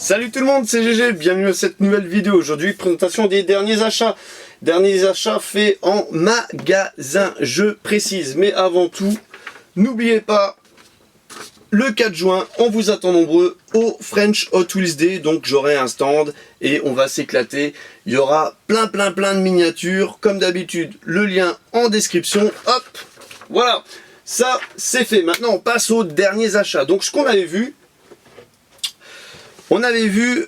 Salut tout le monde, c'est GG, bienvenue à cette nouvelle vidéo. Aujourd'hui, présentation des derniers achats. Derniers achats faits en magasin, je précise. Mais avant tout, n'oubliez pas, le 4 juin, on vous attend nombreux au French Hot Wheels Day. Donc j'aurai un stand et on va s'éclater. Il y aura plein de miniatures. Comme d'habitude, le lien en description. Hop, voilà, ça c'est fait. Maintenant, on passe aux derniers achats. Donc ce qu'on avait vu,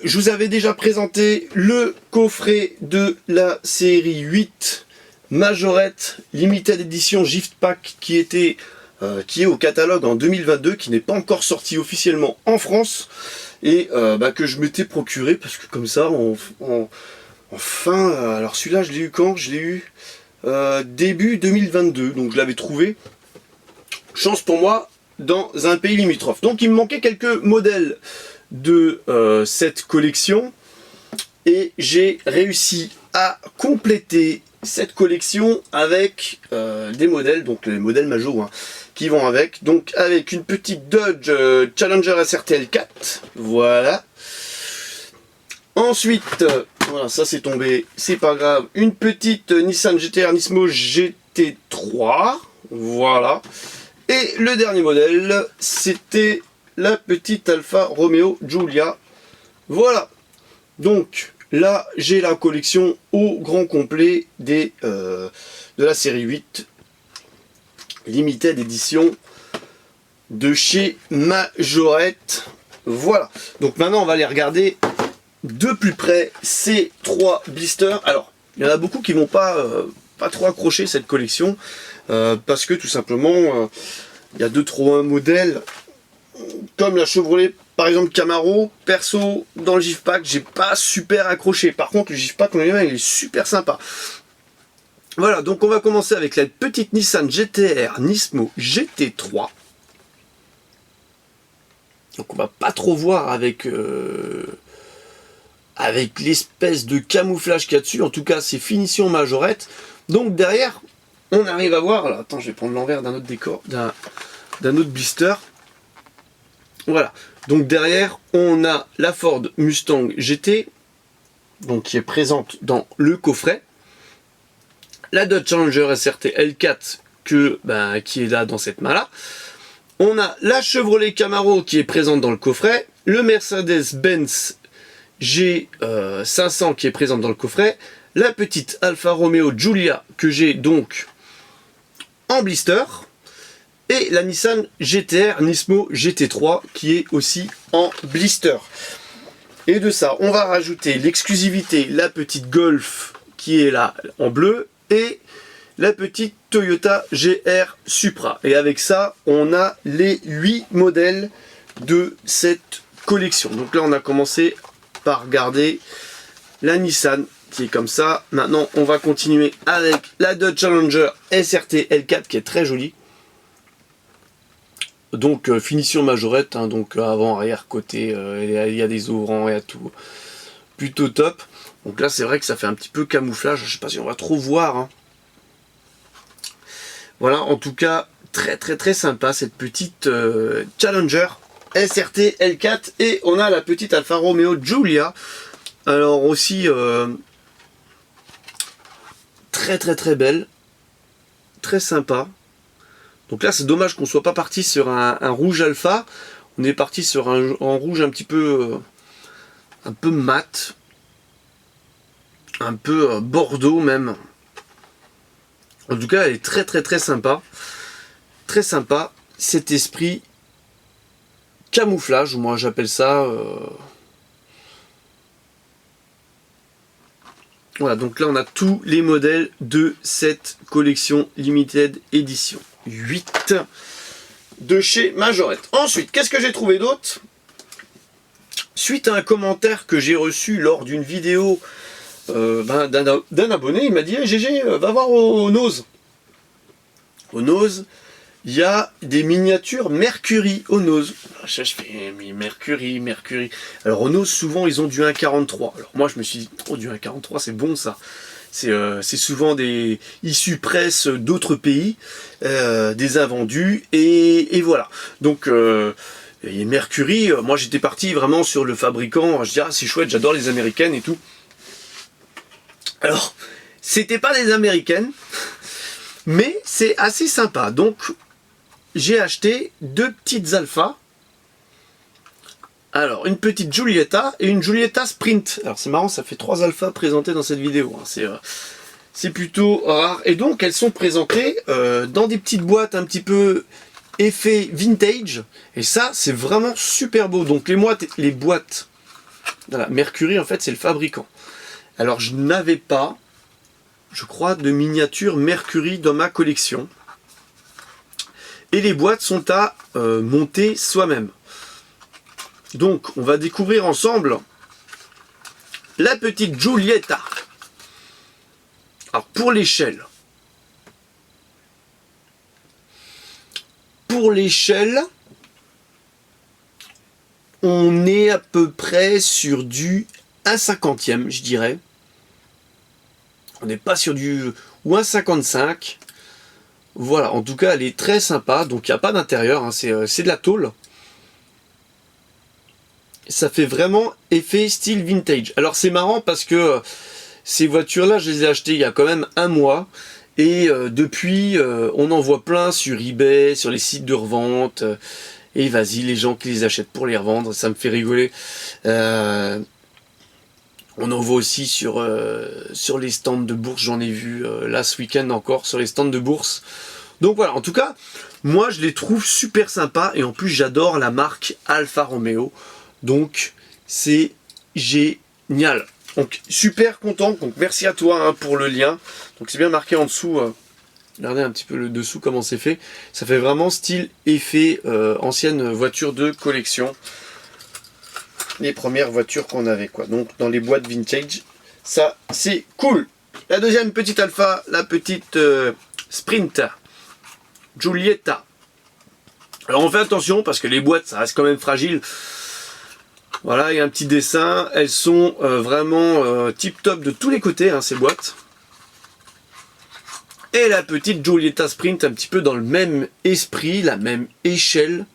je vous avais déjà présenté le coffret de la série 8 Majorette Limited Edition Gift Pack qui est au catalogue en 2022, qui n'est pas encore sorti officiellement en France et que je m'étais procuré parce que comme ça, enfin, alors celui-là je l'ai eu quand? Je l'ai eu début 2022, donc je l'avais trouvé, chance pour moi, dans un pays limitrophe. Donc il me manquait quelques modèles de cette collection et j'ai réussi à compléter cette collection avec des modèles, donc les modèles majors qui vont avec, donc avec une petite Dodge Challenger SRT L4, voilà. Ensuite, voilà, ça c'est tombé, c'est pas grave, une petite Nissan GT-R Nismo GT3, voilà. Et le dernier modèle, c'était la petite Alfa Romeo Giulia. Voilà. Donc là, j'ai la collection au grand complet de la série 8 Limited Edition de chez Majorette. Voilà. Donc maintenant, on va aller regarder de plus près ces trois blisters. Alors, il y en a beaucoup qui vont pas trop accrocher cette collection parce que tout simplement, il y a 2-3 modèles comme la Chevrolet par exemple Camaro. Perso, dans le GIF Pack, j'ai pas super accroché. Par contre, le GIF Pack en lui-même, il est super sympa. Voilà, donc on va commencer avec la petite Nissan GT-R Nismo GT3. Donc on va pas trop voir avec l'espèce de camouflage qu'il y a dessus. En tout cas, c'est finition Majorette. Donc derrière, on arrive à voir. Alors, attends, je vais prendre l'envers d'un autre décor, d'un autre blister. Voilà, donc derrière on a la Ford Mustang GT, donc qui est présente dans le coffret, la Dodge Challenger SRT L4 qui est là dans cette main-là, on a la Chevrolet Camaro qui est présente dans le coffret, le Mercedes-Benz G500 qui est présente dans le coffret, la petite Alfa Romeo Giulia que j'ai donc en blister, et la Nissan GT-R Nismo GT3 qui est aussi en blister. Et de ça, on va rajouter l'exclusivité, la petite Golf qui est là en bleu et la petite Toyota GR Supra. Et avec ça, on a les 8 modèles de cette collection. Donc là, on a commencé par regarder la Nissan qui est comme ça. Maintenant, on va continuer avec la Dodge Challenger SRT L4 qui est très jolie. Donc finition Majorette, donc avant, arrière, côté, il y a des ouvrants, il y a tout, plutôt top. Donc là c'est vrai que ça fait un petit peu camouflage, je sais pas si on va trop voir. Voilà, en tout cas très sympa cette petite Challenger SRT L4 et on a la petite Alfa Romeo Giulia. Alors aussi très belle, très sympa. Donc là c'est dommage qu'on soit pas parti sur un rouge alpha, on est parti sur un rouge un peu mat, un peu bordeaux même. En tout cas elle est très sympa, très sympa, cet esprit camouflage, moi j'appelle ça. Voilà, donc là on a tous les modèles de cette collection Limited Edition 8 de chez Majorette. Ensuite, qu'est-ce que j'ai trouvé d'autre? Suite à un commentaire que j'ai reçu lors d'une vidéo d'un abonné, il m'a dit hey, GG, va voir au Nose. Au Nose, il y a des miniatures Mercury au Nose. Je fais mais Mercury. Alors au Nose, souvent ils ont du 1,43. Alors moi je me suis dit, oh, du 1,43 c'est bon ça. C'est souvent des issues presse d'autres pays, des invendus, et voilà. Donc Et Mercury, moi j'étais parti vraiment sur le fabricant, je dis ah c'est chouette, j'adore les américaines et tout. Alors, c'était pas des américaines, mais c'est assez sympa. Donc, j'ai acheté 2 petites alphas. Alors, une petite Giulietta et une Giulietta Sprint. Alors, c'est marrant, ça fait 3 alphas présentés dans cette vidéo. Hein. C'est plutôt rare. Et donc, elles sont présentées dans des petites boîtes un petit peu effet vintage. Et ça, c'est vraiment super beau. Donc, les boîtes voilà, Mercury, en fait, c'est le fabricant. Alors, je n'avais pas, je crois, de miniatures Mercury dans ma collection. Et les boîtes sont à monter soi-même. Donc, on va découvrir ensemble la petite Giulietta. Alors, pour l'échelle. On est à peu près sur du 1/50e, je dirais. On n'est pas sur du... ou 1,55. Voilà, en tout cas, elle est très sympa. Donc, il n'y a pas d'intérieur, hein, c'est de la tôle. Ça fait vraiment effet style vintage. Alors, c'est marrant parce que ces voitures-là, je les ai achetées il y a quand même 1 mois. Et depuis, on en voit plein sur eBay, sur les sites de revente. Et vas-y, les gens qui les achètent pour les revendre, ça me fait rigoler. On en voit aussi sur les stands de bourse, j'en ai vu là ce week-end encore sur les stands de bourse. Donc voilà, en tout cas, moi je les trouve super sympas et en plus j'adore la marque Alfa Romeo. Donc c'est génial. Donc super content, donc merci à toi hein, pour le lien. Donc c'est bien marqué en dessous, regardez un petit peu le dessous comment c'est fait. Ça fait vraiment style effet ancienne voiture de collection. Les premières voitures qu'on avait quoi. Donc dans les boîtes vintage, ça c'est cool. La deuxième petite Alpha, la petite Sprint Giulietta. Alors on fait attention parce que les boîtes ça reste quand même fragile. Voilà, il y a un petit dessin. Elles sont vraiment tip top de tous les côtés hein, ces boîtes. Et la petite Giulietta Sprint un petit peu dans le même esprit, la même échelle.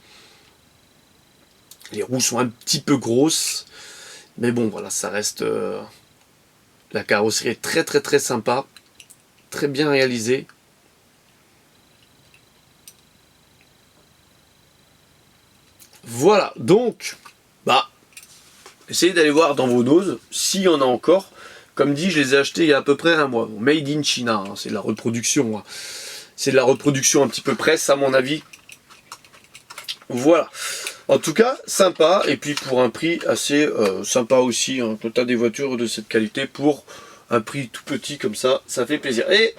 Les roues sont un petit peu grosses, mais bon voilà, ça reste... la carrosserie est très très très sympa, très bien réalisée. Voilà, donc, essayez d'aller voir dans vos doses, s'il y en a encore. Comme dit, je les ai achetés il y a à peu près 1 mois. Made in China, hein, c'est de la reproduction. Hein. C'est de la reproduction un petit peu presse, à mon avis. Voilà. En tout cas, sympa, et puis pour un prix assez sympa aussi, hein, quand tu as des voitures de cette qualité, pour un prix tout petit comme ça, ça fait plaisir. Et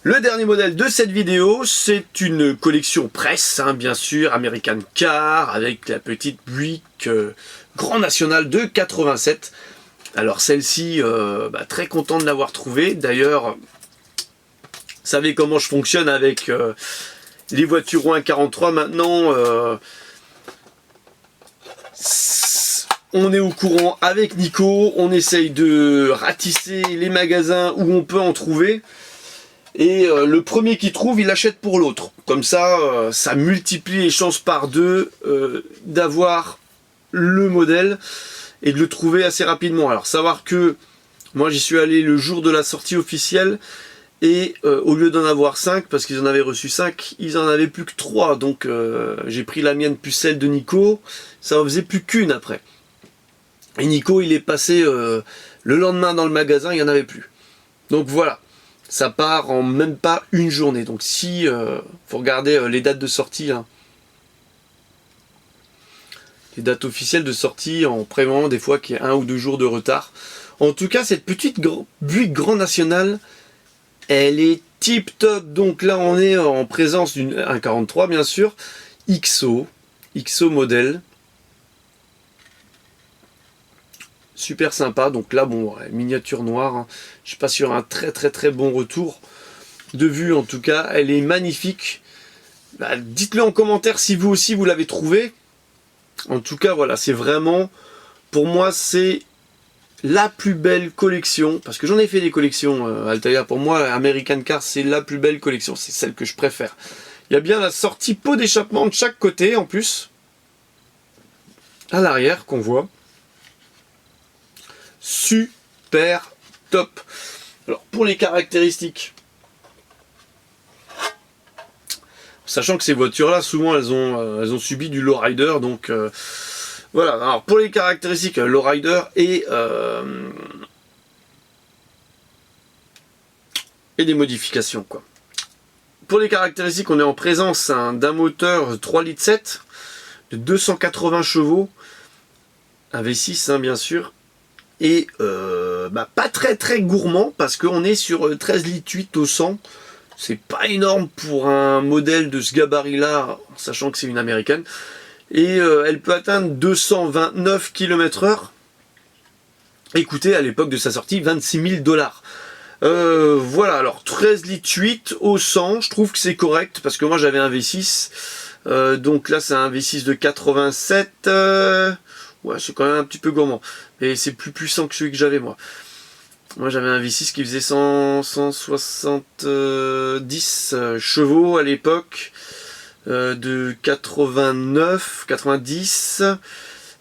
le dernier modèle de cette vidéo, c'est une collection presse, hein, bien sûr, American Car, avec la petite Buick Grand National de 87. Alors celle-ci, très content de l'avoir trouvée. D'ailleurs, vous savez comment je fonctionne avec les voitures 1.43 maintenant. On est au courant avec Nico, on essaye de ratisser les magasins où on peut en trouver. Et le premier qui trouve, il achète pour l'autre. Comme ça, ça multiplie les chances par 2 d'avoir le modèle et de le trouver assez rapidement. Alors savoir que moi j'y suis allé le jour de la sortie officielle et au lieu d'en avoir 5, parce qu'ils en avaient reçu 5, ils en avaient plus que 3. Donc j'ai pris la mienne plus celle de Nico, ça en faisait plus qu'une après. Et Nico il est passé le lendemain dans le magasin, il n'y en avait plus. Donc voilà, ça part en même pas une journée. Donc si, faut regarder les dates de sortie, hein. Les dates officielles de sortie en prévoyant des fois qu'il y a 1 ou 2 jours de retard. En tout cas, cette petite Buick Grand National, elle est tip top. Donc là, on est en présence d'une 1.43 bien sûr, XO modèle. Super sympa. Donc là, bon, miniature noire. Hein. Je suis pas sur un très très très bon retour de vue. En tout cas, elle est magnifique. Dites-le en commentaire si vous aussi vous l'avez trouvé. En tout cas, voilà, c'est vraiment, pour moi, c'est la plus belle collection, parce que j'en ai fait des collections, Altair, pour moi, American Car, c'est la plus belle collection, c'est celle que je préfère. Il y a bien la sortie pot d'échappement de chaque côté, en plus. à l'arrière qu'on voit. Super top. Alors pour les caractéristiques, sachant que ces voitures-là, souvent elles ont subi du lowrider, donc voilà. Alors pour les caractéristiques, lowrider et des modifications, quoi. Pour les caractéristiques, on est en présence d'un moteur 3,7 litres de 280 chevaux, un V6 hein, bien sûr, et pas très gourmand parce qu'on est sur 13 litres 8 au 100. C'est pas énorme pour un modèle de ce gabarit là, sachant que c'est une américaine. Et elle peut atteindre 229 km/h. Écoutez, à l'époque de sa sortie, 26 000 $. Voilà, alors 13 litres 8 au 100, je trouve que c'est correct parce que moi j'avais un V6. Donc là c'est un V6 de 87. Ouais, c'est quand même un petit peu gourmand. Mais c'est plus puissant que celui que j'avais moi. Moi j'avais un V6 qui faisait 170 chevaux à l'époque. De 89, 90.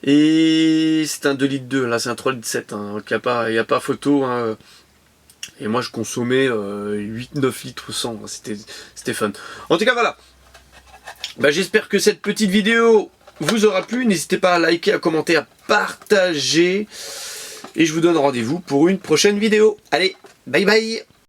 Et c'est un 2 litres 2. Là c'est un 3 litres 7. Hein, il n'y a pas photo. Hein. Et moi je consommais 8-9 litres au 100. C'était fun. En tout cas voilà. J'espère que cette petite vidéo vous aura plu. N'hésitez pas à liker, à commenter, à partager. Et je vous donne rendez-vous pour une prochaine vidéo. Allez, bye bye!